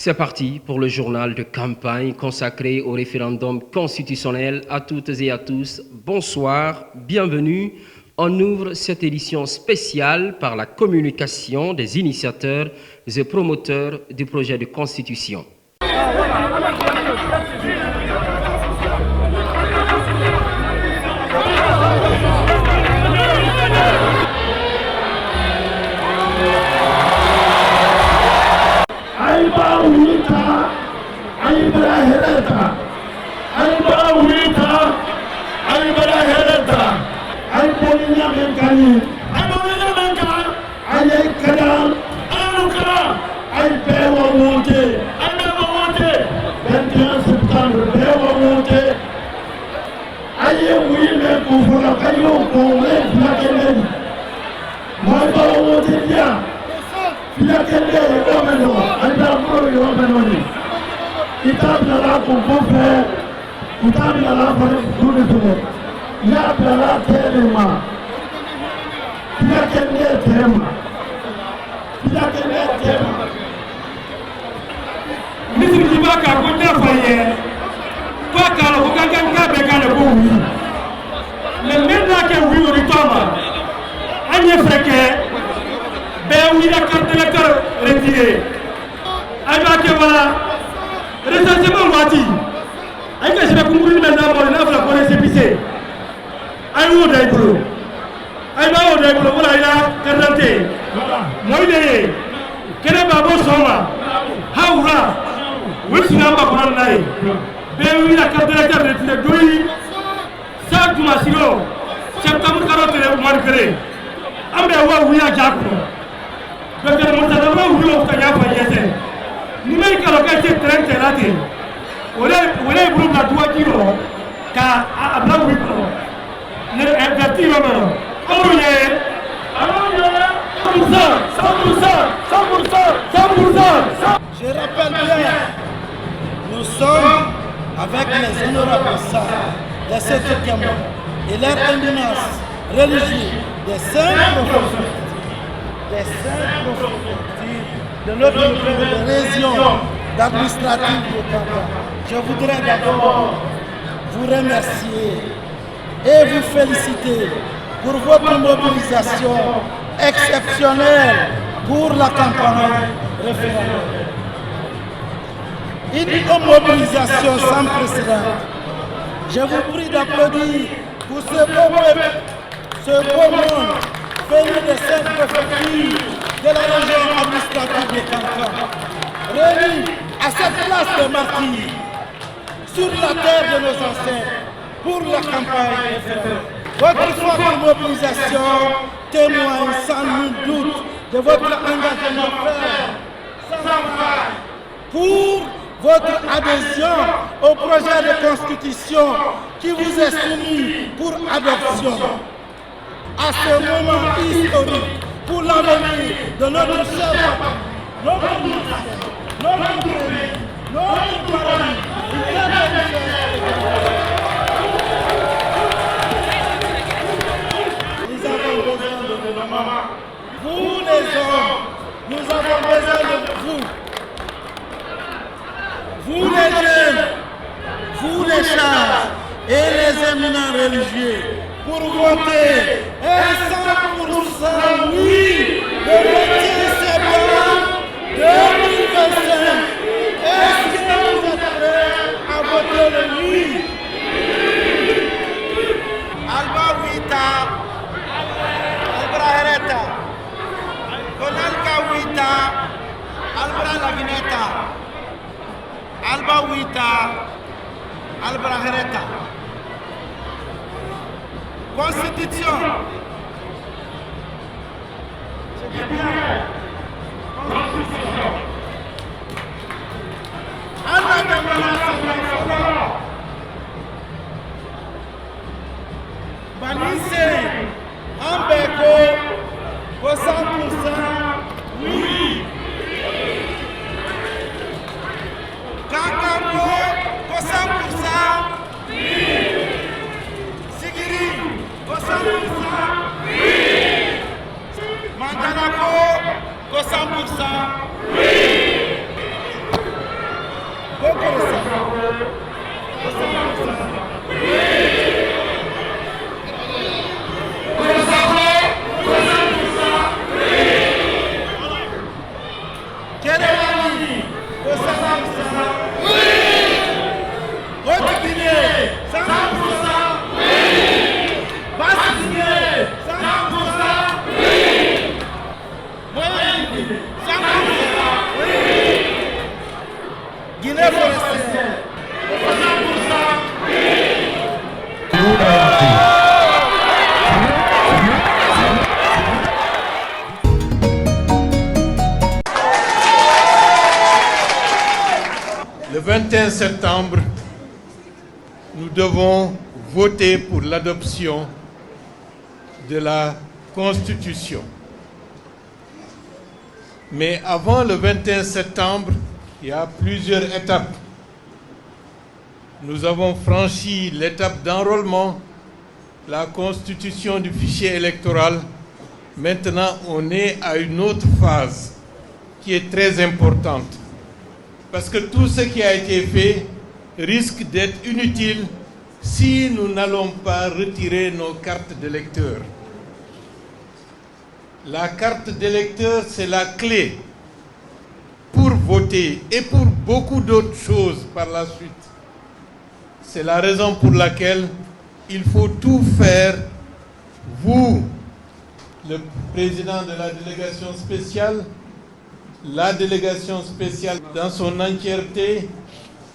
C'est parti pour le journal de campagne consacré au référendum constitutionnel. À toutes et à tous, bonsoir, bienvenue. On ouvre cette édition spéciale par la communication des initiateurs et promoteurs du projet de constitution. Je rappelle bien, nous sommes avec les honorables sages de cette Cameroun et leur éminence religieuse des saints prophètes de notre région administrative de Cameroun. Je voudrais d'abord vous remercier et vous féliciter pour votre mobilisation exceptionnelle pour la campagne référendaire. Une mobilisation sans précédent. Je vous prie d'applaudir pour ce beau peuple, ce beau monde venu de cette préfecture de la région administrative de Cancun, réunis à cette place de martyrs sur la terre de nos ancêtres pour la campagne référendaire. Votre forte mobilisation témoigne sans nul doute de votre engagement ferme, sans faille, pour votre adhésion au projet de constitution qui vous est soumis pour adoption. À ce moment historique, pour l'avenir de notre cher peuple, notre nation, notre pays, notre paradis, nous avons besoin de vos mamans. Vous les hommes, nous avons besoin de vous. Vous les jeunes, vous les chars et les éminents religieux, pour voter un 100% oui le 21 septembre 2025. Est-ce que vous êtes prêts à voter le oui? Alba Wita, Albra Hereta, Konalka Wita, Albra Lavineta. Alba Wita, Albra Hereta. Constitution. C'est bien. Constitution. Allah Banissé, Ambeko, 100% oui. Kakambo, 100% oui. Sigiri, 100% oui. Manganako, 100% oui. 21 septembre, nous devons voter pour l'adoption de la Constitution. Mais avant le 21 septembre, il y a plusieurs étapes. Nous avons franchi l'étape d'enrôlement, la constitution du fichier électoral. Maintenant, on est à une autre phase qui est très importante. Parce que tout ce qui a été fait risque d'être inutile si nous n'allons pas retirer nos cartes d'électeurs. La carte d'électeur, c'est la clé pour voter et pour beaucoup d'autres choses par la suite. C'est la raison pour laquelle il faut tout faire. Vous, le président de la délégation spéciale, la délégation spéciale dans son entièreté,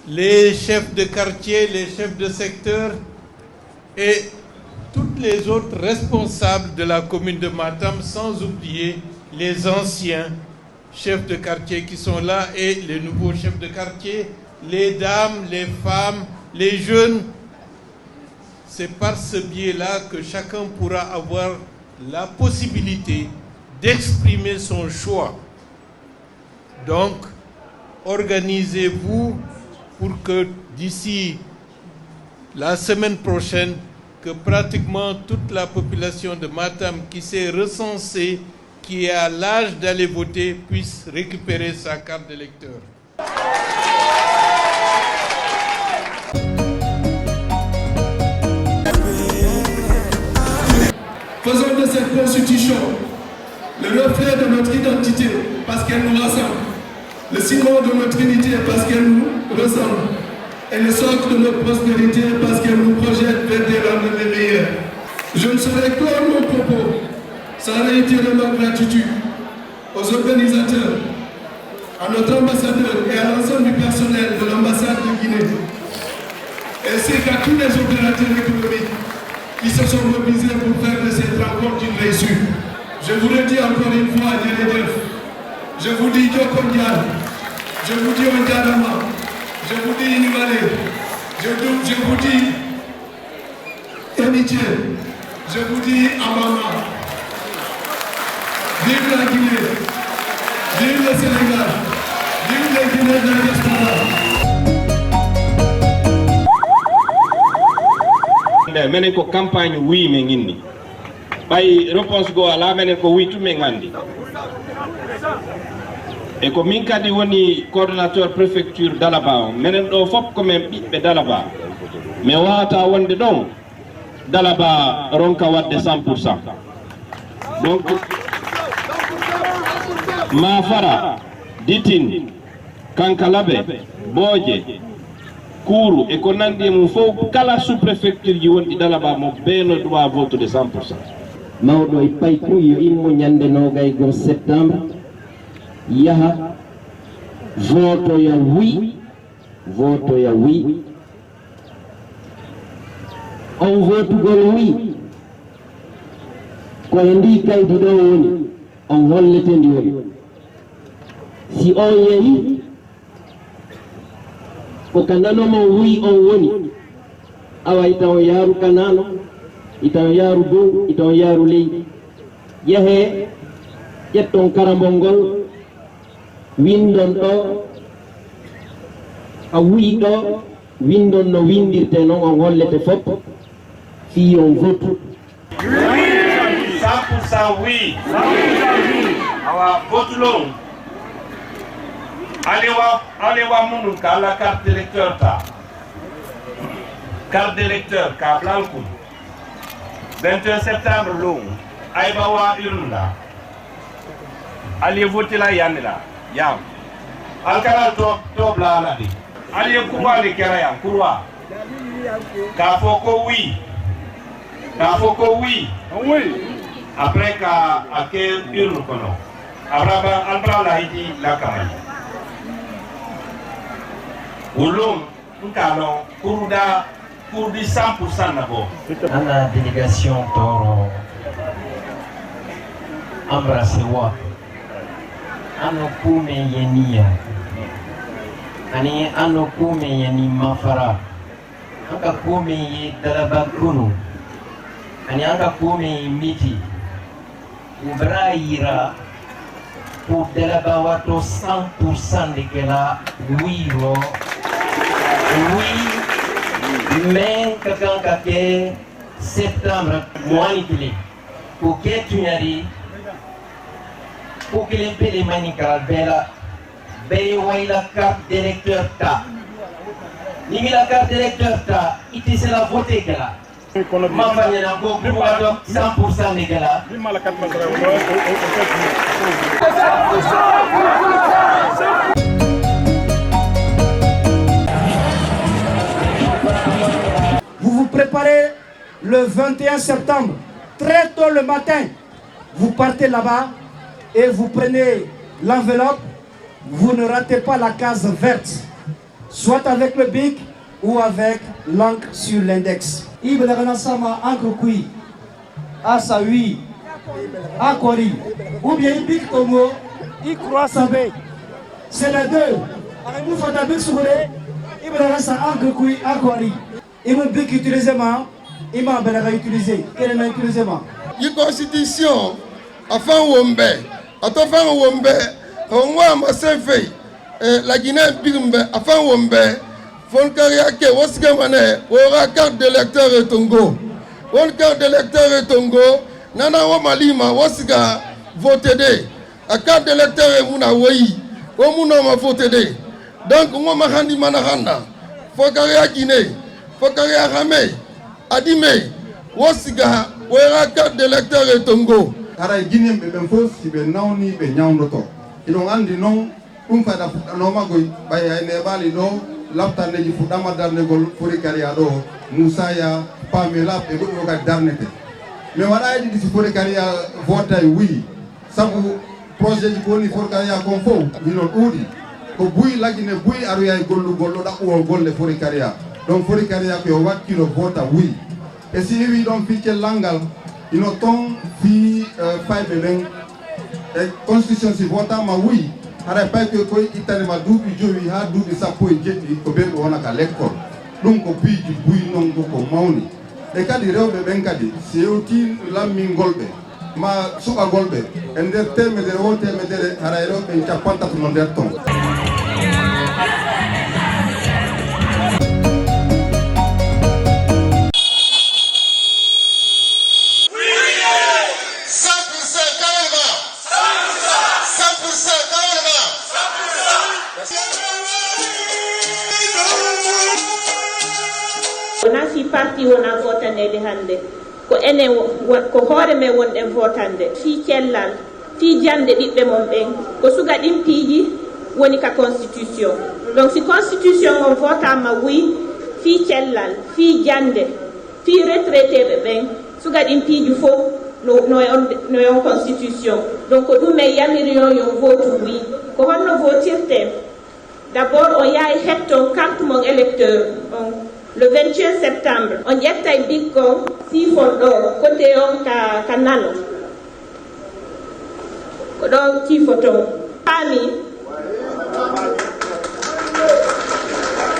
les chefs de quartier, les chefs de secteur et toutes les autres responsables de la commune de Matam, sans oublier les anciens chefs de quartier qui sont là et les nouveaux chefs de quartier, les dames, les femmes, les jeunes. C'est par ce biais-là que chacun pourra avoir la possibilité d'exprimer son choix. Donc, organisez-vous pour que d'ici la semaine prochaine, que pratiquement toute la population de Matam qui s'est recensée, qui est à l'âge d'aller voter, puisse récupérer sa carte d'électeur. Faisons de cette constitution le reflet de notre identité parce qu'elle nous rassemble, le ciment de notre unité parce qu'elle nous ressemble, et le socle de notre prospérité parce qu'elle nous projette vers des lendemains meilleurs. Je ne saurais clore mon propos sans réitérer ma gratitude aux organisateurs, à notre ambassadeur et à l'ensemble du personnel de l'ambassade de Guinée, ainsi qu'à tous les opérateurs économiques qui se sont mobilisés pour faire de cette rencontre une réussite. Je vous le dis encore une fois, je vous dis Diokondial, je vous dis Ondiadama, je vous dis Inimale, je vous dis Amitié, je vous dis Amama. Vive la Guinée, vive le Sénégal, vive les Guinéens de la diaspora. Menen ko campagne wi me nginni bay réponse go ala menen ko wi tume ngandi e ko min kadi woni coordinateur préfecture Dalaba menen do fop ko men bibbe Dalaba mais wata wonde don Dalaba ronka wadde 100%. Donc ma fara ditin kankalabe boje Kourou et qu'on a dit qu'il faut que la sous-préfecture de Dalaba doit voter de 100%. Maudo et Païkou, il y a en septembre. Il y a vote ya oui. Vote ya oui. On vote oui. Quand on dit qu'il y a on vote le tendu. Si on y est, ko kanano mo wi on woni awa itaw yaru kanano itaw yaru dow itaw yaru leydi yehe ƴetton karambol windon ɗo a wi ɗo windon no windirte noon on hollete fof fi on vote. Oui, 100% oui. Awa vote long. Allez voir mon cas, la carte d'électeur ta. Carte d'électeur, ka blanco. 21 septembre long. Aïba wa urna. Allez voter la yanela. Yam. Alkala to bla la di. Allez courwa le kera yam, courwa. Ka foko oui. Ka foko oui. Oui. Après ka ake urne kono. Abraba albra la hidi la kamani. Ulum, nkalo, kuruda, kurdi 100% nabo. Dans la délégation Toro, embrassez-moi. Ano kume yenia. ani ano kumi yani mafara anga kumi dalaba kunu ani anga kumi miti ubraira pour dalaba wato 100% de kela wiro oui mais kakanka ke septembre mois ni pour que tu n'arrives pour que les pays manikal bela bay la carte d'électeur ta ni la carte d'électeur ta iti c'est la voter que là mamba ni na go pour 100% de gala Vous vous préparez le 21 septembre, très tôt le matin. Vous partez là-bas et vous prenez l'enveloppe. Vous ne ratez pas la case verte, soit avec le bic ou avec l'encre sur l'index. Asawi, Akori, ou bien bic Togo, c'est les deux. Vous faites un bic sur les, il me reste encre kui, Akori. Il me bic utilisé, il m'a utilisé. Quel est utilisé? La constitution, afin Wombe, afin Wombe, on voit ma fait la Guinée Bimbe, afin Wombe, Fonkariake, Waskamane, aura carte d'électeur et Tongo. On carte d'électeur et Tongo, Nana Wamalima, Wasga, voté de. A carte d'électeur et Mounawayi, Omouna m'a voté de. Donc, on m'a rendu Manahanda, Fokaria Guinée, Fokaria Rame, Adime, Wasiga, aura carte d'électeur et Tongo. Ara Guinée, ben faux, si ben nauni, ben yaonoto. Ils ont andi non, fada noma goy, baya nebali no, lapta neji fudama darne gol, furi kariado, Musaya, Pamela, et Goga Darnete. Mais voilà, il dit pour les carrières voter oui. Ça vous projet du Boni pour carrière confort, il n'ont oudi. Au bout, là, il ne bouille à rien, golo, ou au gol de forêt carrière. Donc, forêt carrière, que voit qui le vote oui. Et si ils ont piqué l'angle, ils n'ont fi 5 et constitution si vote ma oui. Ara pas que quoi il ma double joui ha double ça pour jet au bien on a qu'à l'école. Donc au puis du bouille non ko mauni. Les cas de rewbe ben kadi c'est outil la mingolbe ma suka golbe ender terme de wote me de ara rewbe capanta non der ton. Nasi parti wona votanede hande ko enen ko hoore men wonɗen votande fi cellal fi jande ɓiɓɓe mon ɓen ko suga ɗin piiji woni ka constitution. Donc si constitution on votama oui fi cellal fi jande fi retraité ɓen suga ɗin piiji fof no yon constitution. Donc ko ɗum en yamiriyo yo vote oui. Ko honno votirte d'abord on yahay hetton carte mon électeur le 21 septembre, on y a un bico, si fondo, côté on ka nano. Donc, qui photo. Ami.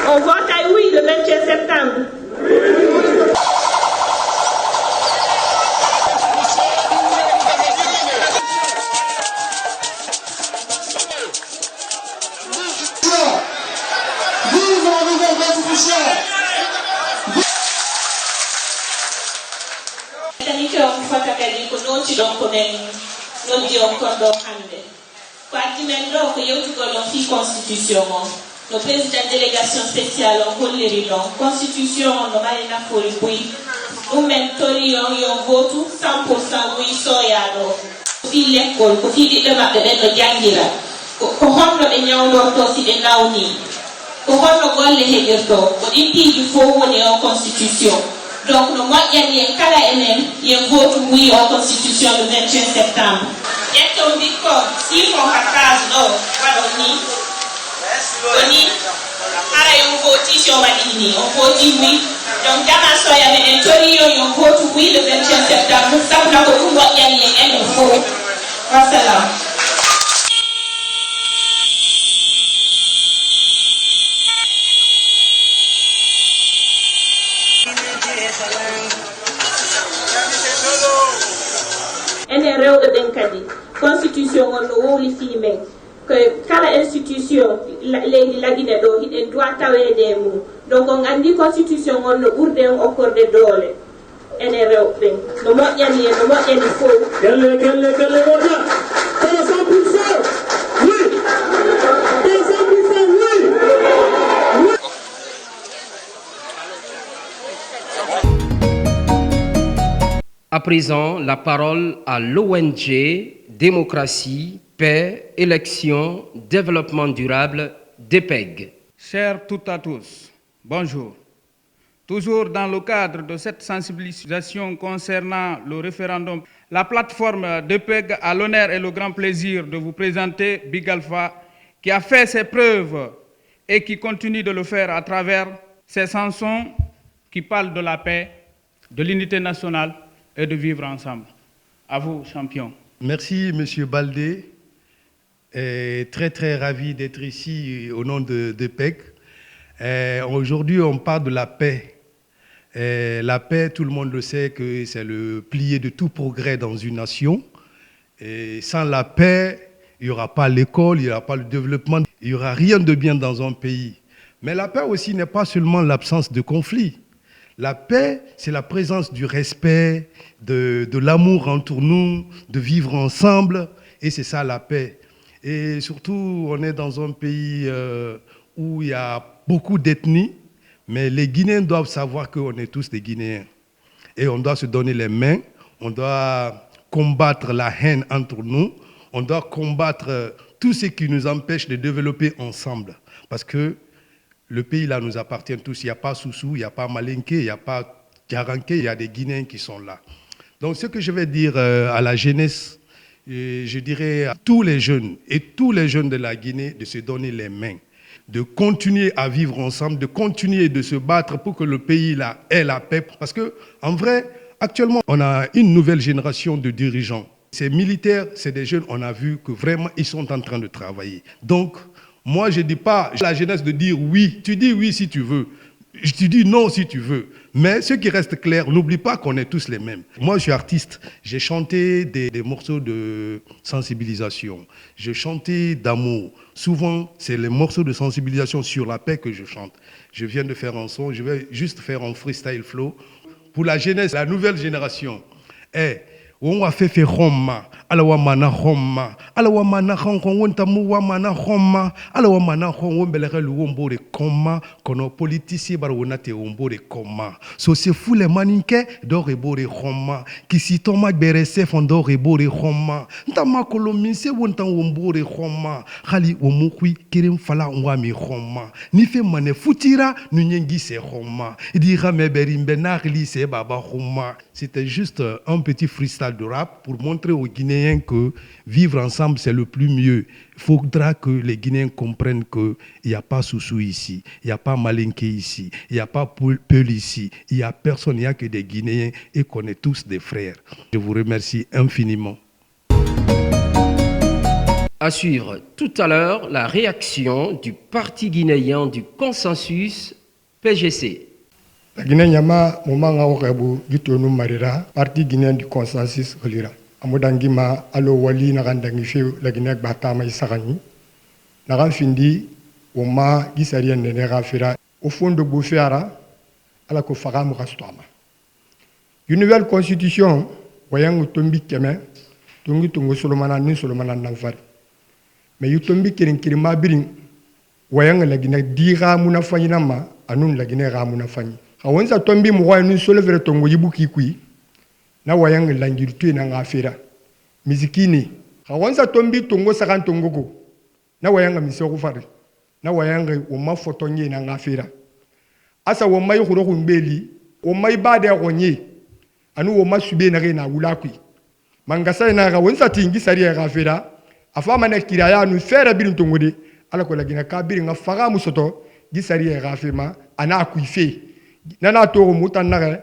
On vote à oui le 21 septembre. Non di on kondo hande ko addimen ɗo ko yewtugol on fi constitution on no président délégation spéciale on holliri ɗon constitution on no mari nafoore boyi ɗum men tori on yon votu 100% wi soyaɗo ko fi l'école ko fi ɓiɓɓe maɓɓe ɓen no jangira ko honno ɓe ñawdorto si ɓe nawni ko honno golle heƴirto ko ɗin piiji fof woni on constitution. Donc, nous moƴƴani kala enen yen vote oui en constitution le 21 septembre. Ƴetton bikko sifon ka case ɗo waɗo ni woni ara yon voti si on waɗi ni on voti oui. Donc dama soya meɗen toriyo yon vote oui le 21 septembre sabuna ko ɗum moƴƴani en enen fof. Wassalam. ene rewɓe ɓen kadi constitution on no wowli fi men ko kala institution leydi laguine ɗo hiɗen droit tawede e mum donc on andi constitution on no ɓurde en okkorde doole ene rewɓe ɓen no moƴƴani e no moƴƴani fof kelle woɗa kono 100% oui 100% oui. À présent, la parole à l'ONG Démocratie, Paix, Élection, Développement durable, DEPEG. Chers toutes à tous, bonjour. Toujours dans le cadre de cette sensibilisation concernant le référendum, la plateforme DEPEG a l'honneur et le grand plaisir de vous présenter Big Alpha, qui a fait ses preuves et qui continue de le faire à travers ses chansons qui parlent de la paix, de l'unité nationale et de vivre ensemble. À vous, champion. Merci, Monsieur Baldé. Très ravi d'être ici au nom de DEPEG. Aujourd'hui, on parle de la paix. La paix, tout le monde le sait, que c'est le pilier de tout progrès dans une nation. Et sans la paix, il n'y aura pas l'école, il n'y aura pas le développement, il n'y aura rien de bien dans un pays. Mais la paix aussi n'est pas seulement l'absence de conflit. La paix, c'est la présence du respect, de l'amour entre nous, de vivre ensemble, et c'est ça la paix. Et surtout, on est dans un pays où il y a beaucoup d'ethnies, mais les Guinéens doivent savoir qu'on est tous des Guinéens. Et on doit se donner les mains, on doit combattre la haine entre nous, on doit combattre tout ce qui nous empêche de développer ensemble. Parce que le pays là nous appartient tous, il n'y a pas Soussou, il n'y a pas Malinké, il n'y a pas Garanké, il y a des Guinéens qui sont là. Donc ce que je vais dire à la jeunesse, je dirais à tous les jeunes et tous les jeunes de la Guinée de se donner les mains, de continuer à vivre ensemble, de continuer de se battre pour que le pays là ait la paix. Parce que en vrai, actuellement, on a une nouvelle génération de dirigeants. Ces militaires, c'est des jeunes, on a vu que vraiment ils sont en train de travailler. Donc, moi, je ne dis pas à la jeunesse de dire oui. Tu dis oui si tu veux. Tu dis non si tu veux. Mais ce qui reste clair, n'oublie pas qu'on est tous les mêmes. Moi, je suis artiste. J'ai chanté des morceaux de sensibilisation. J'ai chanté d'amour. Souvent, c'est les morceaux de sensibilisation sur la paix que je chante. Je viens de faire un son. Je vais juste faire un freestyle flow. Pour la jeunesse, la nouvelle génération. On va faire Roma, alawa mana Roma, alawa mana Roma, tamu mana Roma, alawa mana Roma, belere luombo de coma, kono politiciens baronate ombo de coma. So c'est fou les maninke d'orebo de Roma, qui si toma berese fondo rebo de Roma, ntama kolomise wontan ombo de Roma, khali omukui kirim fala ngwami Roma, ni fe mane futira nunyengi se Roma, dira me berimbe narli se baba Roma. C'était juste un petit freestyle de rap pour montrer aux Guinéens que vivre ensemble, c'est le plus mieux. Il faudra que les Guinéens comprennent qu'il n'y a pas Soussou ici, il n'y a pas Malinké ici, il n'y a pas Peul ici, il n'y a personne, il n'y a que des Guinéens et qu'on est tous des frères. Je vous remercie infiniment. À suivre tout à l'heure la réaction du Parti guinéen du consensus PGC. La Guinée Nyama, Momanga Orebu, Gitonu Marira, Parti guinéen du consensus Relira. Amodangima, Alo Wali, Narandangife, la Guinée Batama Isarani. Naran Findi, Oma, Gisarian Nenera Fira, au fond de Bouféara, à la Kofaram Rastama. Une nouvelle constitution, Wayang Tombi Kemen, Tungi Tungo Solomana, Nin Solomana Nanfar. Mais Yutombi Kirin Birin, Wayang la Guinée Dira Munafanama, Anun la Guinée Ramunafani. Awanza tombi mwa nu solevere tongo yibuki kui na wayang langirtu na ngafira mizikini awanza tombi tongo sakan tongogo na wayanga misoko fare na wayanga o mafotonye na ngafira asa wo mai huro kumbeli o mai bade agonye anu wo masube na rena wulakui mangasa na awanza tingi sari ya ngafira afama na kiraya nu fera birin tongode ala ko lagina kabiri nga faga musoto gisari ya ngafima ana kuife nana toro mutanare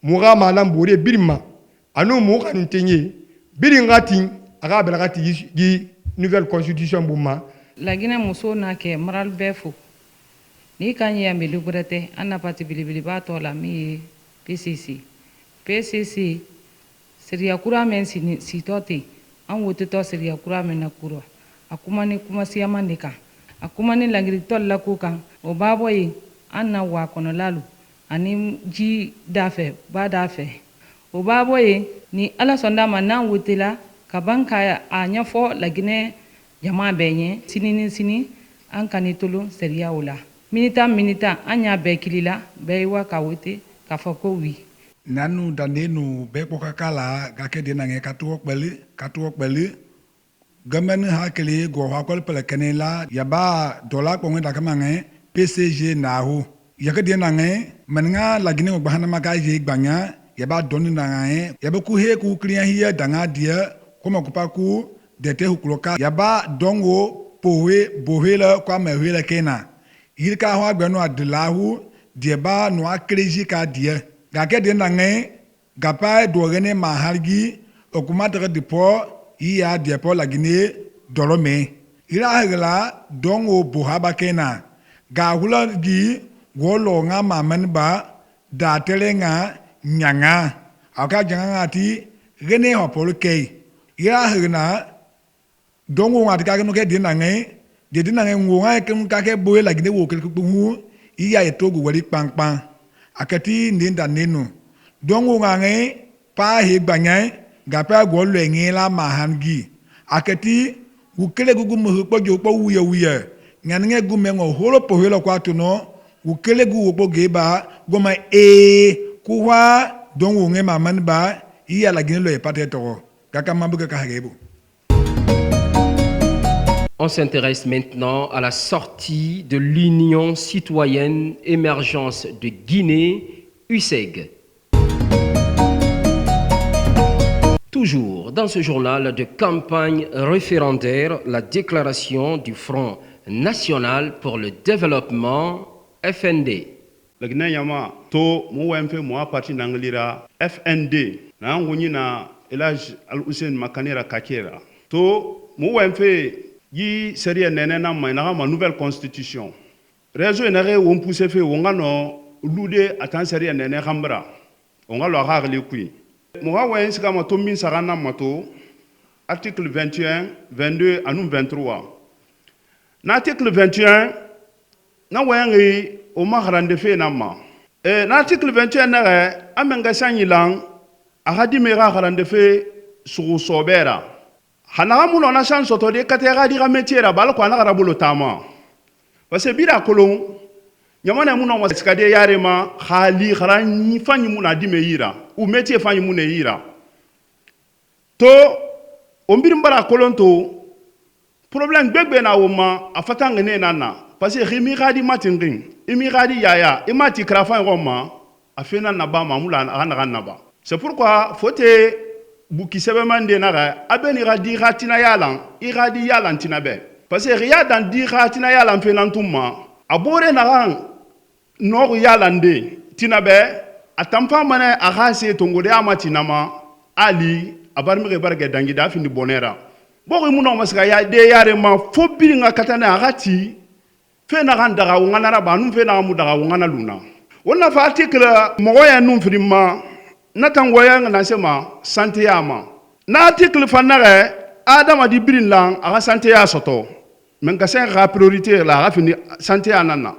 muga malam bore birima anu muga ntenye biringati aga belagati gi nouvelle constitution buma la Guinée muso na ke maral befo ni kanye ya milugrate anna pati bilibili ba to la mi PCC. PCC seria kura men si tote an wote to seria kura men na kuro. Akuma ni kuma siya mandika. Akuma ni langiri tol la kukan. O babo yi an na wa kono lalu. Ani ji dafe ba dafe. O babo yi ni ala sonda mana wote la kabanka a nyafo lagine jama benye sini an kanitulu seria ula. Minita anya bekilila beiwa kawote kafako wi. Nanu danenu beko kakala gake dinange katuok beli gamenu hakeli go hakol pele kenela yaba dola ko ngenda kamange PCG nahu yake dinange menga lagine go bahana magaje gbanya yaba doni nange yaba ku he ku klian hiya danga dia koma kupaku dete hukuloka yaba dongo powe bohela kwa mehela kena ilka ho agbenu adilahu dieba no akreji ka dia gake de nange gapa dogene mahargi okumata dipo iya dipo lagine dolome ila hagla dongo bohaba kena ga hula gi golo nga mamanba da telenga nyanga aka janga ti gene ho polke ila hagna dongo ngati ka no ke de nange de nange ngonga ke kake boye lagine wo ke ku iya etogo wali pangpang akati ndinda nenu dongo ngange pa he gbanya gapa go lo ngela mahangi akati ukele gugu mu po jo po wuya ngange gume ngo holo po holo kwatu no ukele gu po geba goma kuwa dongo nge maman ba iya lagine lo e pateto kaka mambuka ka hagebo. On s'intéresse maintenant à la sortie de l'Union citoyenne émergence de Guinée, UCEG. Toujours dans ce journal de campagne référendaire, la déclaration du Front national pour le développement, FND. La Guinée yama to mo wemfe mo parti nanglira FND na ngoni na Elhadji Al-Hussein Makanera Kakera to mo wemfe yi seria nene na ma nouvelle constitution réseau nere won pousse fe wonga no lude atan seria nene khambra wonga lo harle kui mo wa wen sika ma to min sarana mato article 21 22 anu 23 na article 21 na wengi o ma harande fe na ma na article 21 nere amenga sanyilang ahadi mera harande fe suru sobera hana muno na chance soto de katera dira métier la bal ko na rabulo tama parce que bira kolon nyamana muno mo skade yarema khali kharani fanyi muna dime yira ou métier fanyi muna yira to o mbir mbara kolon to problème gbegbe na woma afata ngene nana parce que rimi gadi matingin imi gadi yaya imati krafan roma afena na ba mamula na ba c'est pourquoi faut buki sebe mande naga abeni radi ratina yalan iradi yalan tinabe parce que riya dan di ratina yalan felantumma abore nagan no yalande tinabe atampa mane agase tongode amatinama ali abarmi barge dangi da fini bonera bogo muno masaka ya de yare ma fobiri nga katana agati fe nagan daga ngana raba nu fe na mu daga ngana luna wonna fa article moya num frima natangoya na sema santé yama na article fanare adama di birin lang aga santé ya soto men ka sen ra priorité la ga fini santé anana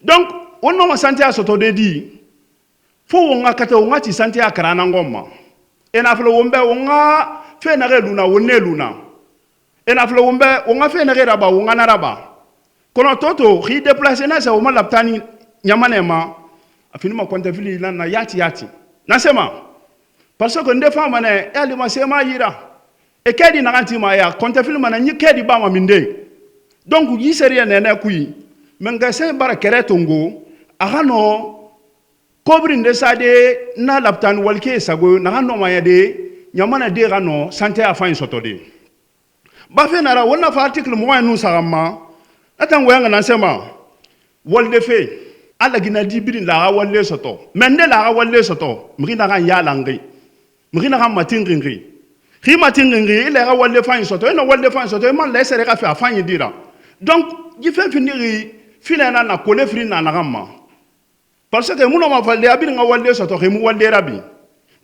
donc on no santé ya soto de di fo wonga kata wonga ti santé ya karana ngoma ena flo wombe wonga fe na luna wonne luna ena flo wombe wonga fe na raba wonga na raba kono toto ri déplacer na sa woma laptani nyamanema afini ma konta fili na yati nasema parce que ndefa mane ali masema yira e kedi na kanti ma ya konta film na nyi kedi ba ma minde donc yi seria nene kui menga sen bara keretongo agano kobri ndesade na laptan walke sago na hano ma yade nyamana de gano santé afin sotode ba fe na ra wona fa article mo nu sarama atango yanga nasema wolde fe ala gina dibirin la walle soto mende la walle soto mrina kan yalangi mrina kan matingri ri matingri ile ga walle fan soto eno walle fan soto man la sere ka fa fan dira donc ji fe finiri finana na kole frina na gamma parce que mun ma falde abir nga walde soto ke mu walde rabi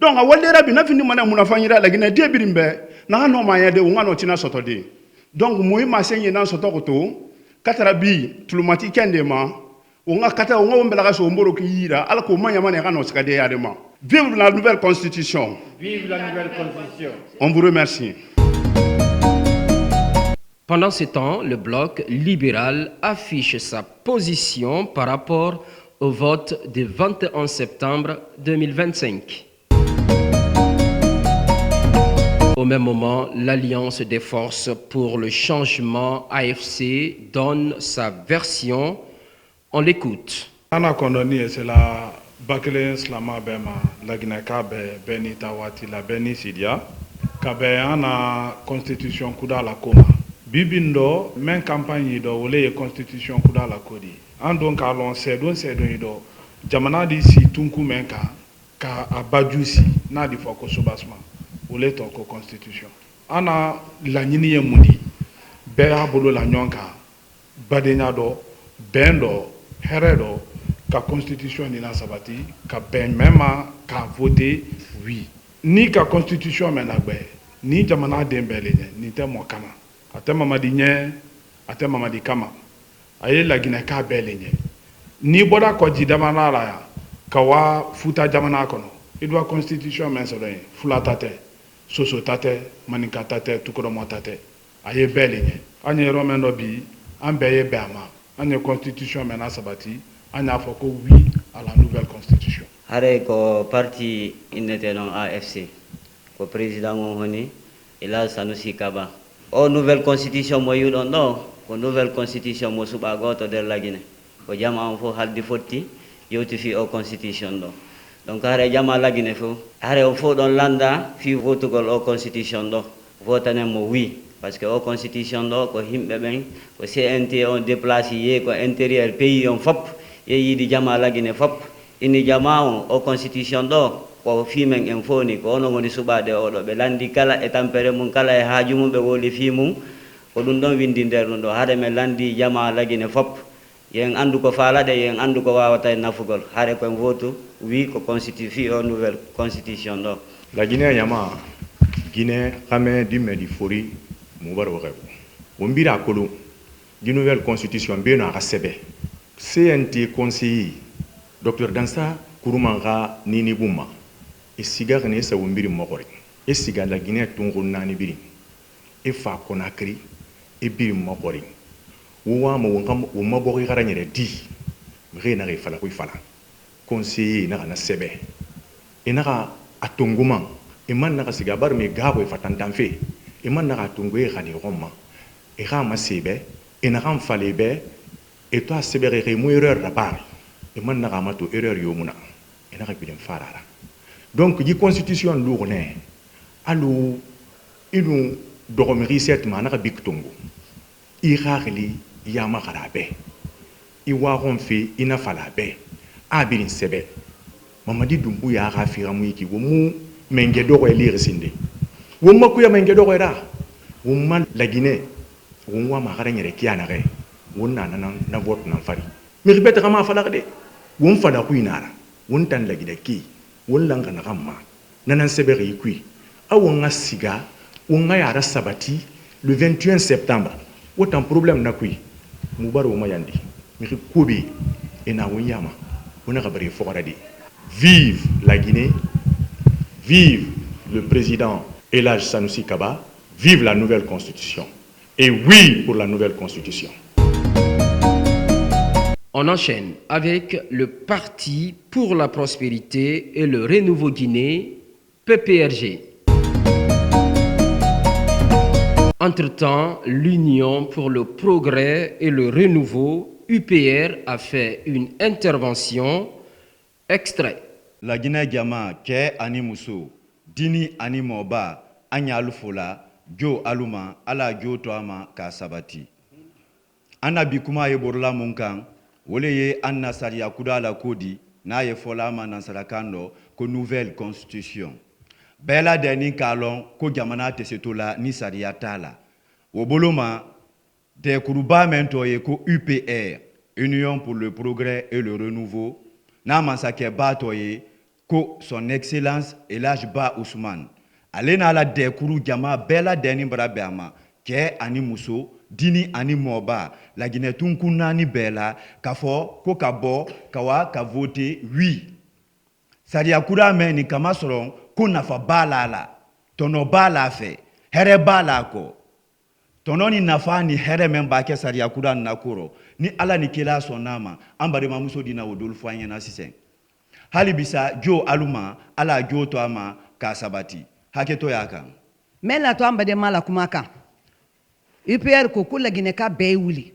donc a walde rabi na fini mana mun afanyira la gina de birimbe na no ma yade nga no tina soto de donc mu ma senye na soto ko to katara bi tulumati kende ma nga kata nga wombela ka so mboro ki yira ala ko manya mane ka no skade yade ma. Vive la nouvelle constitution. Vive la nouvelle constitution. On vous remercie. Pendant ce temps, le bloc libéral affiche sa position par rapport au vote du 21 septembre 2025. Au même moment, l'Alliance des forces pour le changement AFC donne sa version. On l'écoute. Ana kondoni c'est la bakele slama bema la ginaka be beni tawati la beni sidia kabe ana constitution kuda la koma bibindo men campagne do wole constitution kuda la kodi andon ka lon sedon do jamana di si tunku menka ka abajusi na di foko sobasma wole to ko constitution ana la nyini ye mundi be abolo la nyonka badenya do bendo heredo ka constitution ni na sabati ka ben mema ka voter oui ni ka constitution menagbe ni jamana dembele ni te mo kama ate mama di nye ate mama di kama aye la gina ka belenye ni boda ko jidamana la ya ka wa futa jamana kono idwa constitution men so den fulata te soso tate maninka tate tukoro motate aye belenye anye romendo bi ambeye bama anye constitution men na sabati anya foko oui à la nouvelle constitution. Hare ko parti inete non AFC ko président ngoni ila Sanusi Kaba o nouvelle constitution mo yudon do ko nouvelle constitution mo suba goto der lagine ko jama on fo haldi fotti yewti fi o constitution do donc hare jama lagine fo hare on fo don landa fi votugol o constitution do votane mo oui parce que o constitution do ko himbe ben ko CNT on déplace ye ko intérieur pays on fop ye yidi jama lagine fop ini jama o constitution do ko fimen en foni ko ono ngoni subade o do be landi kala e tampere mun kala e haaju mum be woli fi mum ko dum don windi der do hade me landi jama lagine fop yen andu ko falade yen andu ko wawata nafugol hare ko votu wi ko constitution o nouvelle constitution do la Guinée yama Guinée xamé di medi fori mu bar waxe wombira kolo di nouvelle constitution be na rasebe CNT conseiller Dr Dansa Kurumanga Nini Buma et siga ne sa wombiri mokore et siga la Guinée tungo nani biri et fa Conakry et biri mokore wa mo ngam o mabori garanyere di re na re fala ko fala conseiller na sebe et na atonguma et man na siga bar me gabo e fatantamfe et man na atongo e gani roma et rama sebe et na ram falebe et toi sebere mo erreur la bar et man na ramato erreur yomuna et na bidem farara donc di constitution lourne allo inu doromeri set manaka biktongo irarli yama kharabe iwaron fi ina falabe abirin sebe mamadi dumbu ya rafira muiki womu menge doro elire sinde womma kuya menge doro era womma la Guinée womwa magara nyere kiana re wonna na vote nan fari mi ribeta kama fala de wom fala kuinara wontan la Guinée ki wollanga na gamma nanan seberi kui awonga siga wonga yara sabati le 21 septembre autant problème na kui mubaro mayandi mi kobi ena wonyama wona kabari fokaradi. Vive la Guinée, vive le président Elhadji Sanusi Kaba, vive la nouvelle constitution et oui pour la nouvelle constitution. On enchaîne avec le Parti pour la prospérité et le renouveau Guinée, PPRG. Entre-temps, l'Union pour le progrès et le renouveau, UPR, a fait une intervention. Extrait. La Guinée Jama, Ke Animuso, Dini Animoba, Anyalufola, Jo Aluma, Ala Jo Toama, Kasabati. Anna Bikuma Eborla Munkang, Woleye Anna Saria Kudala Kodi, Naye Folama Nansarakando, ko nouvelle constitution. Bela Deni Kalon, ko Jamana Tesetola, ni Saria Tala. Woboloma, de Kuruba Mentoye, ko UPR, Union pour le progrès et le renouveau, n'a mansake batoye ko son excellence Elhaj Ba Ousmane ale na la dekuru jama bela deni brabama ke ani muso dini ani moba la Guinée tunkuna ni bela kafo ko kabo kawa ka voter oui saria kura me ni kama soron ko nafa bala la tono bala fe here bala ko tono ni nafa ni here memba ke saria kura nakuro ni ala ni kila sonama ambare mamuso dina wodul fanya na sisen halibisa jo aluma ala jo to ama ka sabati haketo yaka mela to ambade mala kumaka UPR ko kula Guinée ka bewuli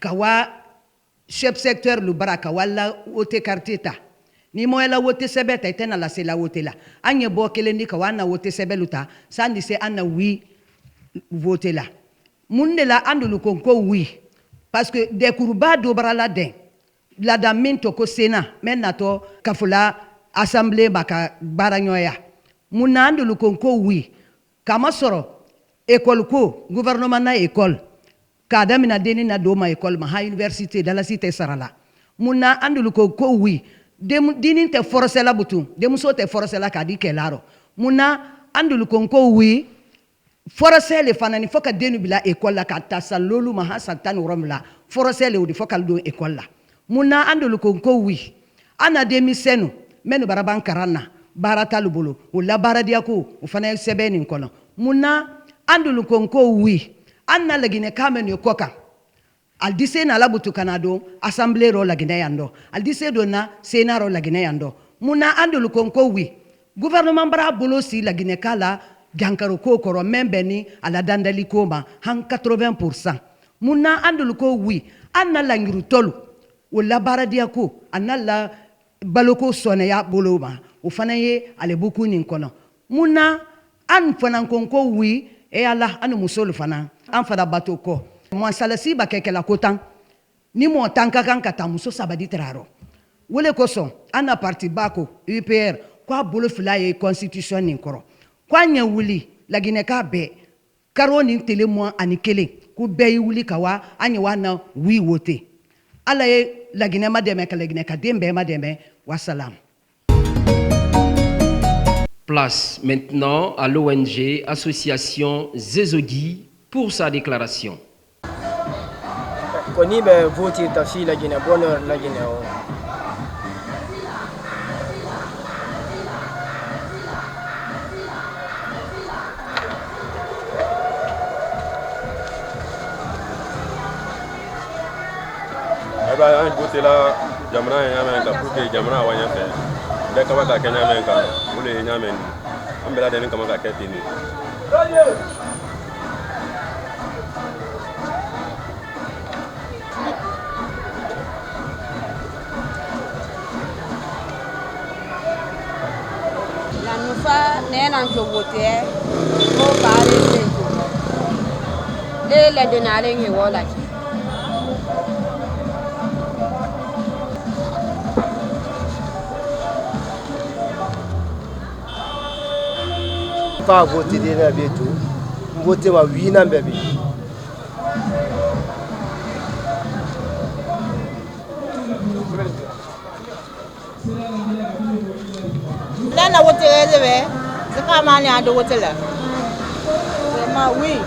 kawa chef secteur lu baraka wala wote kartita ni moela wote sebeta itena la sela wote la anye bokele ni kawa na wote sebeluta sandi se ana wi vote la munde la andulu konko wi parce que de kurba do barala den la daminto ko sena menato kafula assemblée baka baranyoya munna andulu konko wi kama soro école ko gouvernement na école kadami na deni na doma école ma ha université dans la cité sarala munna andulu ko wi dem dinin te forcer la butu dem so te forcer la kadi kelaro munna andulu ko wi forcer le fanani foka denu bila école la kata salolu ma ha satan romla forcer le udi foka do école la munna andulu ko wi ana demi senu menu baraban karana barata lubulu wala baradia ko ufana sebeni kono munna andulu konko wi anna la Guinée kamen yokoka al dise na labutu kanado assemblée ro la Guinée yando al dise dona sénat ro la Guinée yando munna andulu konko wi gouvernement bara bolo si la Guinée kala gankaro ko koro membeni ala dandali koma han 80% munna andulu ko wi anna la ngiru tolu wala baradia ko anna la baloko sone ya boloma ufana ye ale buku nin kono munna an fanan konko wi e ala anu musolu fana an fada bato ko mo salasi ba keke la kotan ni mo tanka kan kata muso sabadi traro wole koso ana parti bako UPR kwa bolo filaye constitution nin koro kwa nya wuli la Guinée ka be karo nin tele mo anikele ku be wuli kawa anya wana wi wote ala ye la Guinée mademe ka la Guinée ka dembe mademe wassalam. Place maintenant à l'ONG Association Zezodi pour sa déclaration. Koni be vote tafi la Guinée bonheur la Guinée. Eba an vote la jamana ya men pour que jamana wa nya fe. De kama ka Kenya men ka ule nya men ambela de kama ka ketini la nufa nena ko vote ko bare le denale ngi wala fa voter de na beto voter wa wi na bebe na wote lebe zaka mani ado wote la ma oui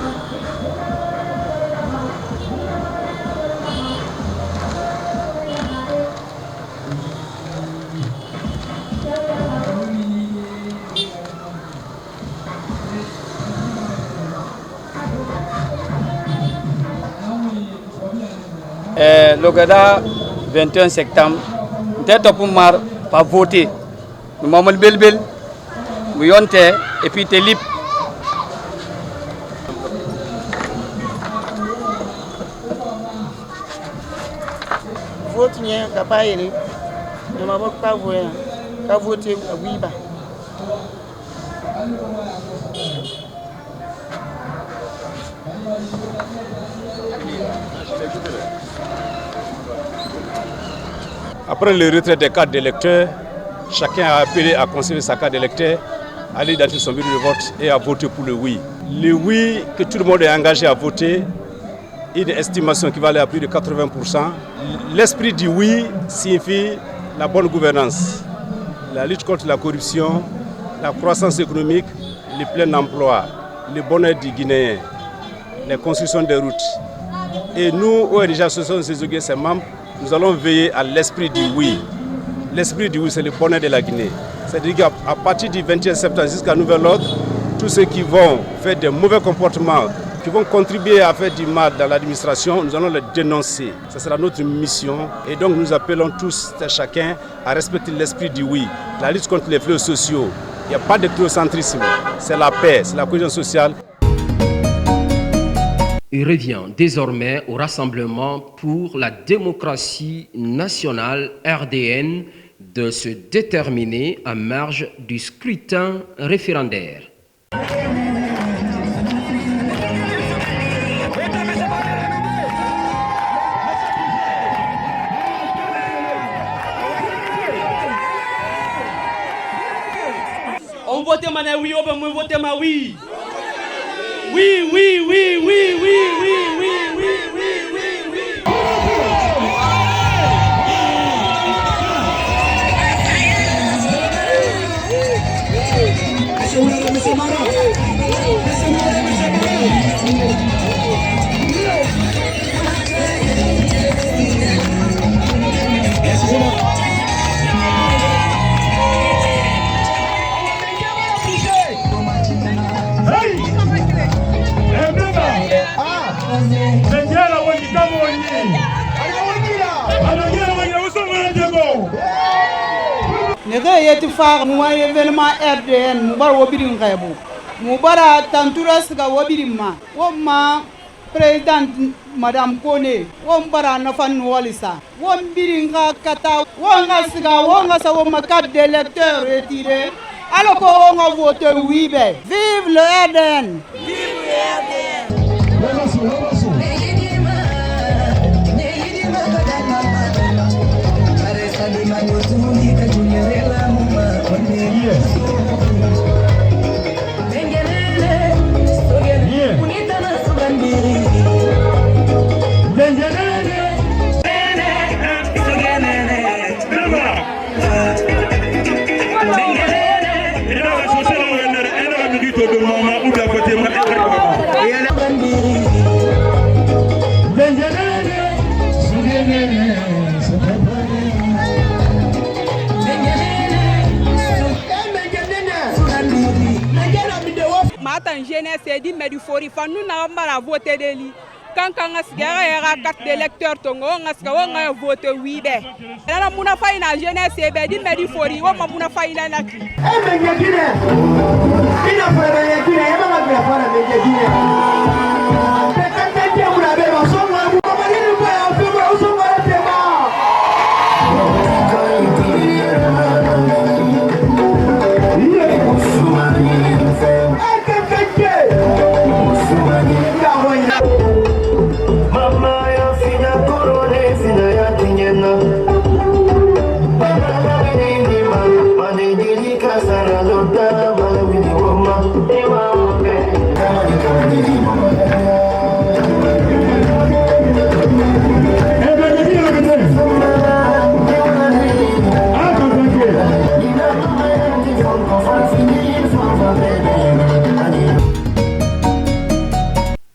Le Gada 21 septembre, tête pour mar pas voter. Nous m'avons le bel, nous yonte et puis t'es libre. Vote n'y a pas élé. Ne m'a pas voté. Pas voté oui bah. Après le retrait des cartes d'électeurs, chacun a appelé à conserver sa carte d'électeur, à aller dans son bureau de vote et à voter pour le oui. Le oui que tout le monde est engagé à voter, une estimation qui va aller à plus de 80%. L'esprit du oui signifie la bonne gouvernance, la lutte contre la corruption, la croissance économique, le plein emploi, le bonheur du Guinéen, les constructions des routes. Et nous, ONG Association de ses membres, nous allons veiller à l'esprit du oui. L'esprit du oui, c'est le bonheur de la Guinée. C'est-à-dire qu'à partir du 21 septembre jusqu'à nouvel ordre, tous ceux qui vont faire des mauvais comportements, qui vont contribuer à faire du mal dans l'administration, nous allons les dénoncer. Ce sera notre mission. Et donc nous appelons tous et chacun à respecter l'esprit du oui. La lutte contre les fléaux sociaux. Il n'y a pas d'ethnocentrisme. C'est la paix, c'est la cohésion sociale. Il revient désormais au Rassemblement pour la démocratie nationale RDN de se déterminer en marge du scrutin référendaire. On vote ma oui, on va voter ma oui. Oui, oui, oui, oui, oui, oui, oui, oui, oui, oui, oui. nega yeti far muwa événement RDN mubar wobirin gaybu mubara tantura siga wobirin ma womma président madame Kone wombara nafan walisa wombirin ga kata wonga siga wonga sa womma carte d'électeur retiré alors ko wonga voter oui be vive le RDN, vive le RDN. Matan jeunesse di medifori fa nous na mara voter de li kan nga sigara ya carte d'électeur tongo nga sigara nga voter oui be na muna fa ina jeunesse be di medifori wo ma muna fa ina na ki e me ngine ina fa be ngine e ma ngina fa na be ngine te kan te te muna be ma so ma ko ma ni ko ya fe ma so ma te ma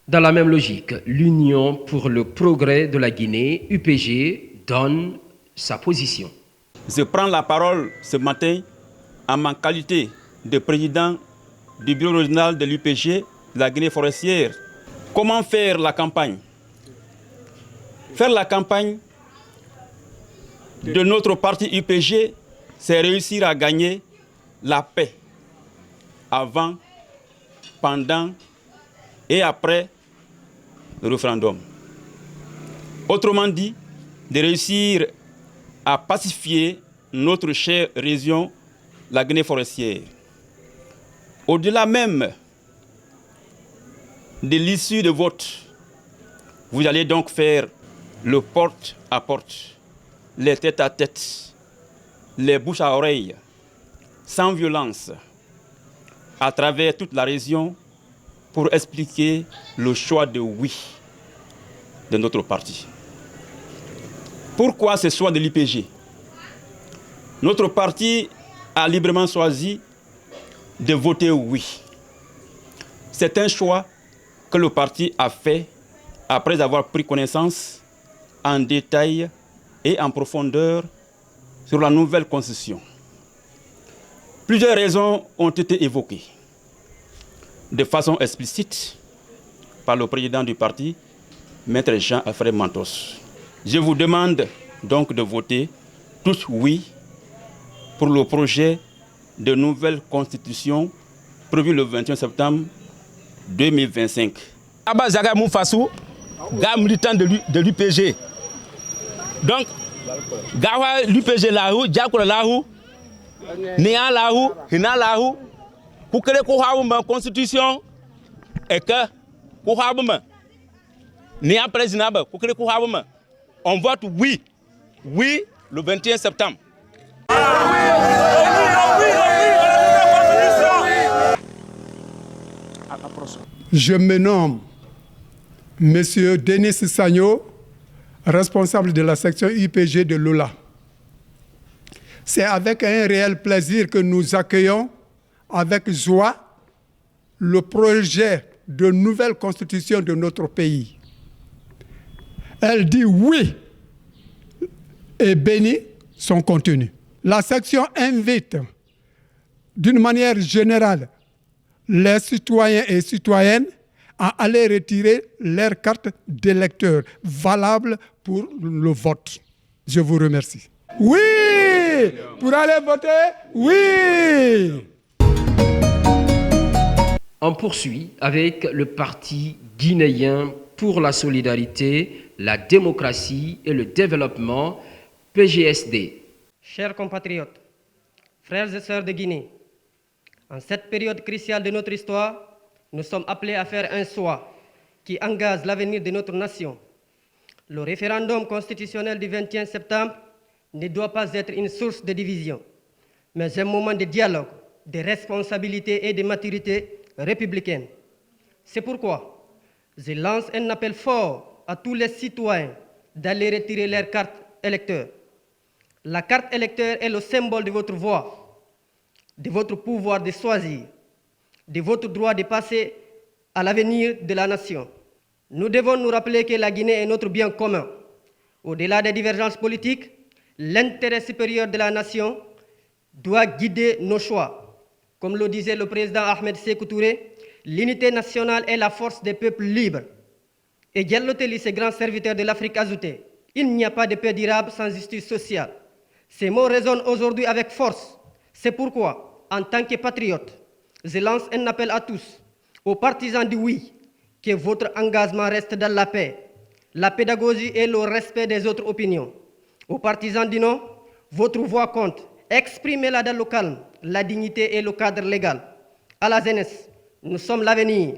Dans la même logique, l'Union pour le progrès de la Guinée, UPG, donne sa position. Je prends la parole ce matin en ma qualité de président du bureau régional de l'UPG de la Guinée forestière. Comment faire la campagne? Faire la campagne de notre parti UPG, c'est réussir à gagner la paix avant, pendant et après le référendum. Autrement dit, de réussir à pacifier notre chère région, la Guinée forestière. Au-delà même de l'issue de vote, vous allez donc faire le porte-à-porte, les tête-à-tête, les bouches à oreille, sans violence, à travers toute la région, pour expliquer le choix de oui de notre parti. Pourquoi ce choix de l'IPG? Notre parti a librement choisi de voter oui. C'est un choix que le parti a fait après avoir pris connaissance en détail et en profondeur sur la nouvelle constitution. Plusieurs raisons ont été évoquées de façon explicite par le président du parti, Maître Jean-Alfred Mantos. Je vous demande donc de voter tous oui pour le projet de nouvelle constitution prévu le 21 septembre 2025. Abba Zaga Moufassou, gars militant de l'UPG. Donc, gawa l'UPG là-haut, Diakola là-haut, Néa là-haut, Hina là-haut, pour que les constitution et que Néa président, pour que les on vote oui, oui le 21 septembre. Je me nomme M. Denis Sagno, responsable de la section UPG de Lola. C'est avec un réel plaisir que nous accueillons avec joie le projet de nouvelle constitution de notre pays. Elle dit oui et bénit son contenu. La section invite d'une manière générale les citoyens et citoyennes à aller retirer leur carte d'électeur valable pour le vote. Je vous remercie. Oui! Pour aller voter, oui! On poursuit avec le Parti guinéen pour la solidarité, la démocratie et le développement, PGSD. Chers compatriotes, frères et sœurs de Guinée, en cette période cruciale de notre histoire, nous sommes appelés à faire un choix qui engage l'avenir de notre nation. Le référendum constitutionnel du 21 septembre ne doit pas être une source de division, mais un moment de dialogue, de responsabilité et de maturité républicaine. C'est pourquoi je lance un appel fort à tous les citoyens d'aller retirer leur carte électeur. La carte électeur est le symbole de votre voix, de votre pouvoir de choisir, de votre droit de passer à l'avenir de la nation. Nous devons nous rappeler que la Guinée est notre bien commun. Au-delà des divergences politiques, l'intérêt supérieur de la nation doit guider nos choix. Comme le disait le président Ahmed Sékou Touré, l'unité nationale est la force des peuples libres. Et Diallo Telli, ce grand serviteur de l'Afrique, ajoutait, il n'y a pas de paix durable sans justice sociale. Ces mots résonnent aujourd'hui avec force. C'est pourquoi, en tant que patriote, je lance un appel à tous, aux partisans du oui, que votre engagement reste dans la paix, la pédagogie et le respect des autres opinions. Aux partisans du non, votre voix compte. Exprimez-la dans le calme, la dignité et le cadre légal. À la jeunesse, nous sommes l'avenir.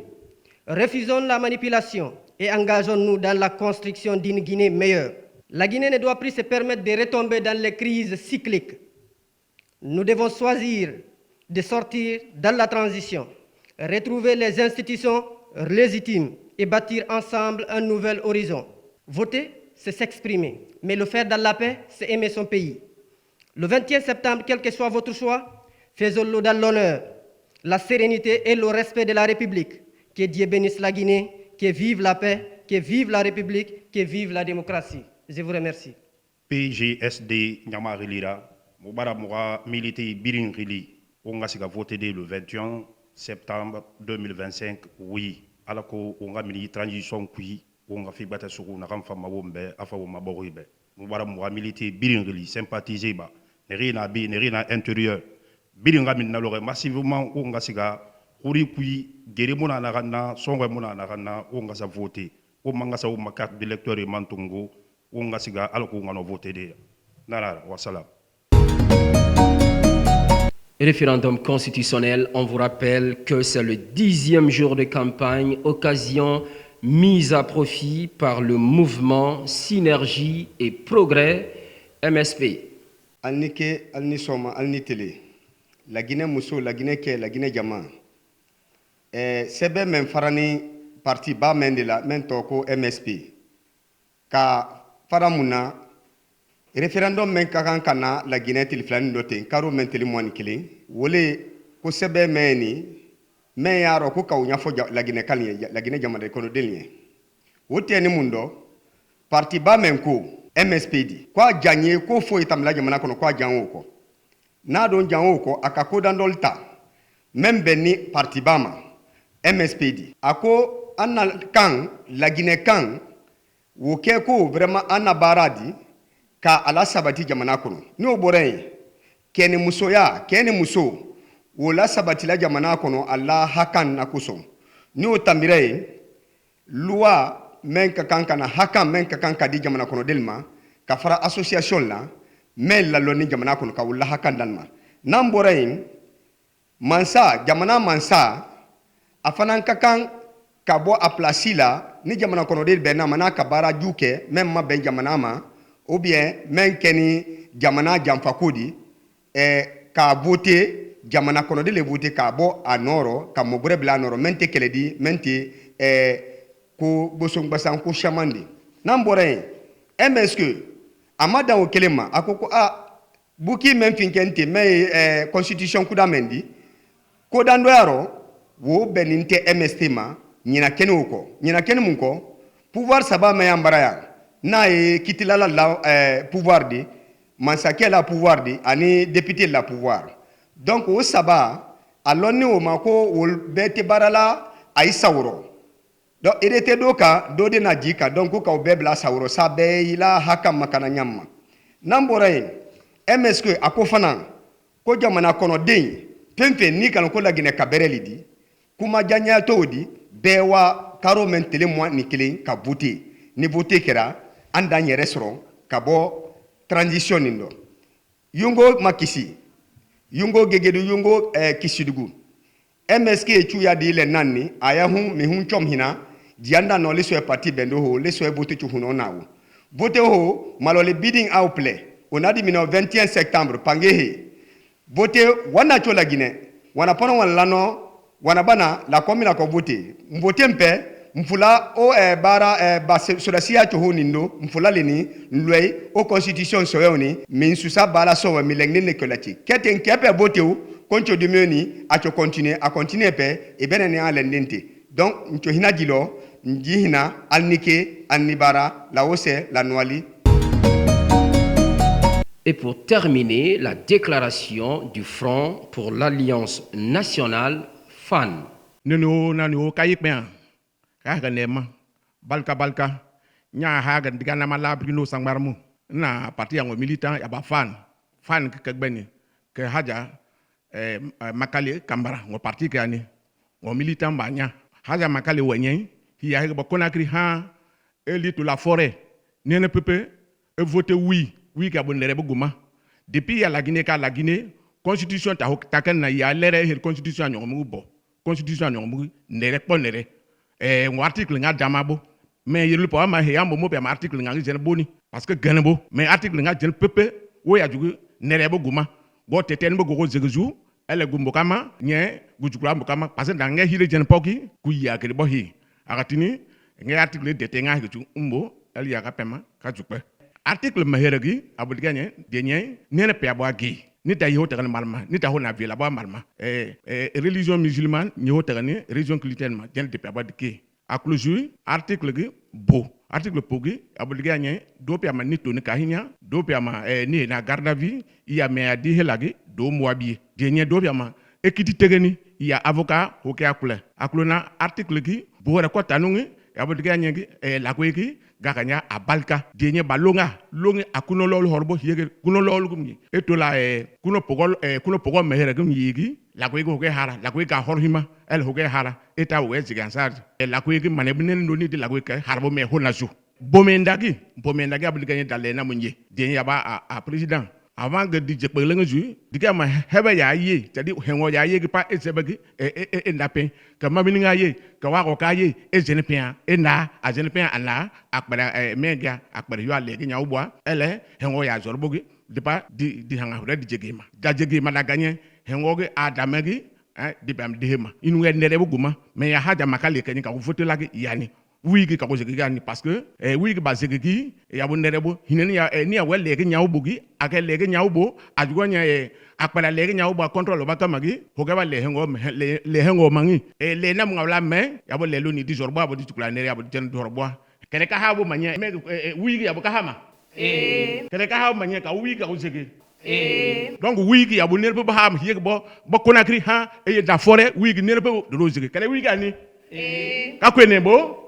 Refusons la manipulation et engageons-nous dans la construction d'une Guinée meilleure. La Guinée ne doit plus se permettre de retomber dans les crises cycliques. Nous devons choisir de sortir dans la transition, retrouver les institutions légitimes et bâtir ensemble un nouvel horizon. Voter, c'est s'exprimer, mais le faire dans la paix, c'est aimer son pays. Le 21 septembre, quel que soit votre choix, faisons-le dans l'honneur, la sérénité et le respect de la République. Que Dieu bénisse la Guinée, que vive la paix, que vive la République, que vive la démocratie. Je vous remercie. PGSD Nyamarilira, Moubara Moura, milité Biringili, on a voté le 21 septembre 2025, oui. Alors qu'on a mis transition, oui. On a fait battre sur une femme à faire ma boribe. Moubara Moura, milité Biringili, sympathisé, rien à bien, rien à intérieur. Biringamin n'alore massivement, on a siga, Kouri puis, Guérimona Narana, Songamona Narana, on a voté. On m'a sa ma carte d'électeur et Mantongo. Référendum constitutionnel, on vous rappelle que c'est le 10e jour de campagne, occasion mise à profit par le mouvement Synergie et Progrès, MSP. Alnike, Alnisoma, Alnitele, la Guinée Mousso, la Guinée Ké, la Guinée Djama. Sebe men farani parti ba men de la men toko MSP. Ka faramuna référendum men ka kan kana la Guinée tilflani dote karo men teli mo kelen wole ko sebe meni men yaro ko ka unya fo la Guinée kalni la Guinée jamade kono delien wote ni mundo parti ba men ko MSPD kwa janye ko fo itam la jamana kono kwa janwo ko na don janwo ko akako dandolta membe ni parti bama MSPD ako anna kan la Guinée kan wo ke ko vraiment anna baradi ka ala sabati jamana kono ni oborey keni muso wo la sabati la jamana kono alla hakan na kuso ni otamire loi men ka kankana hakan men ka kanka di jamana kono delma ka fara association la men la loni jamana kono ka wala hakan dalma nam borey jamana mansa afanan ka kan ka bo a place la ni jamana kono del bena mana ka bara juke même ma ben jamana ma ou bien men keni jamana jamfakodi ka voter jamana kono del voter ka bo a noro ka mogre bla noro mente keledi mente ko bosong basan ko chamandi nambore MSK amada o kelema akoko buki men finkente me constitution kuda mendi ko dando yaro wo beninte MST ma nyina kene munko pouvoir saba me ambaraya na kitila la pouvoir di mansake la pouvoir di ani député la pouvoir donc o saba aloni o mako wol bete barala ay sawro donc il était doka dode na jika donc ko ka bebla sawro sabe ila hakam makana nyamma namboray MSK akofana ko jamana kono den pempe ni kan ko la Guinée kabereli di kuma janya todi bewa karo mentele mo ni kelen ka voter ni voter kera anda nye restaurant ka bo transition ndo yungo makisi yungo gegedu yungo kisidugu MSK chuya di le nanni aya hu mi hun chom hina dianda no leso e parti bendo ho leso e voter chu huno nawo voter ho malo le bidding out play on a dit 21 septembre pangehe voter wana chola Guinée wana pono wana lano wana bana la commune ko voter mvoter mpe mfula o bara ba sodasia cho honindo mfula leni loi o constitution soyoni min susa bala so mi lengne ne kolati keten kepe voter koncho dumeni a cho continuer pe e benene ala ndente donc ncho hina dilo njihina alnike annibara la ose la noali. Et pour terminer, la déclaration du Front pour l'Alliance nationale FAN. Nanu kayik ben ka nema balka nya haga digana malabrino sangmarmu na parti yango militant ya ba fan ke beni ke haja makale kambara ngo parti ke ani ngo militant banya haja makale wenyen hiya ba konakri ha eli to la forêt nene pepe e voter oui ka bonere buguma depuis ya la Guinée constitution ta kan na ya lere constitution ngo bo constitution ngo nere ponere un article nga damabo mais yelu pa ma he ambo mo pe article nga jene boni parce que ganebo mais article nga jene pepe wo ya jugu nerebo guma go teten bo go zegeju ele gumbo kama nye gujukura mbo kama parce que nga hile jene poki ku ya ke bo hi akatini nga article de tenga hitu umbo el ya ka pema ka jukpe article maheragi abulganye denye nene pe abagi ni ta yote kan malma ni ta hona vila ba malma religion musulmane ni yote kan religion chrétienne ma jende pe abadike akloju article gi bo article pogi abulganye do pe ma ni to ni kahinya do pe ma ni na garde à vue ya me adi helagi do moabi denye do pe ma ekiti tegeni ya avocat hoke akule aklona article gi bo re ko tanungi abulganye gi la ko gi gakanya abalka denye balonga longe akuno lol horbo yege kuno lol gumni etola kuno pogol mehere gum yigi la ko go hara la ko ga horhima el ho ge hara eta we zigansar la ko yigi manebnen ndoni de la ko ka harbo me honazu bomendagi abulganye dalena munye denye ba a president avant que DJ Pelenga ju diga ma hebe ya ye tadi hengo ya ye pa ezebegi e ndape ka mabininga ye ka wa ko ka ye e jenepia e na a jenepia ala akbara mega akbara yo ale nya ubwa ele hengo ya zorbogi de pa di hanga re di jegema da jegema da ganye hengo ge adamegi di bam dehema inu nere buguma me ya haja makale kenyi ka vote lagi yani oui ki ka ko zegi gani parce que oui ki ba zegi ki ya bo nerebo hineni ya ni ya wele ki nyawo bogi ake lege nyawo bo ajugo nya akpala lege nyawo ba control ba kamagi hoga le hengo mangi le na ngawla me ya bo le lo ni di jorbo abo di tukula nere abo di ten jorbo kele ka habo manye oui ki ya bo ka hama kele ka habo manye ka oui ka ko zegi donc oui ki ya bo nerebo ba ham hiye bo Conakry ha e da forêt oui ki nerebo do zegi kele oui gani ka kwene bo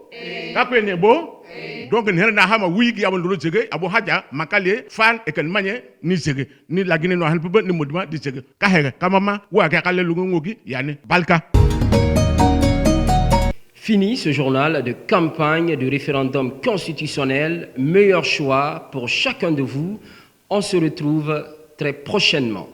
donc ne na hama wigi abon do jege abo haja makale fan e kan manye ni jege ni la Guinée no han pebe ni modima di jege ka hege kamama wa ka kale lu ngogi yani balka. Fini ce journal de campagne du référendum constitutionnel. Meilleur choix pour chacun de vous. On se retrouve très prochainement.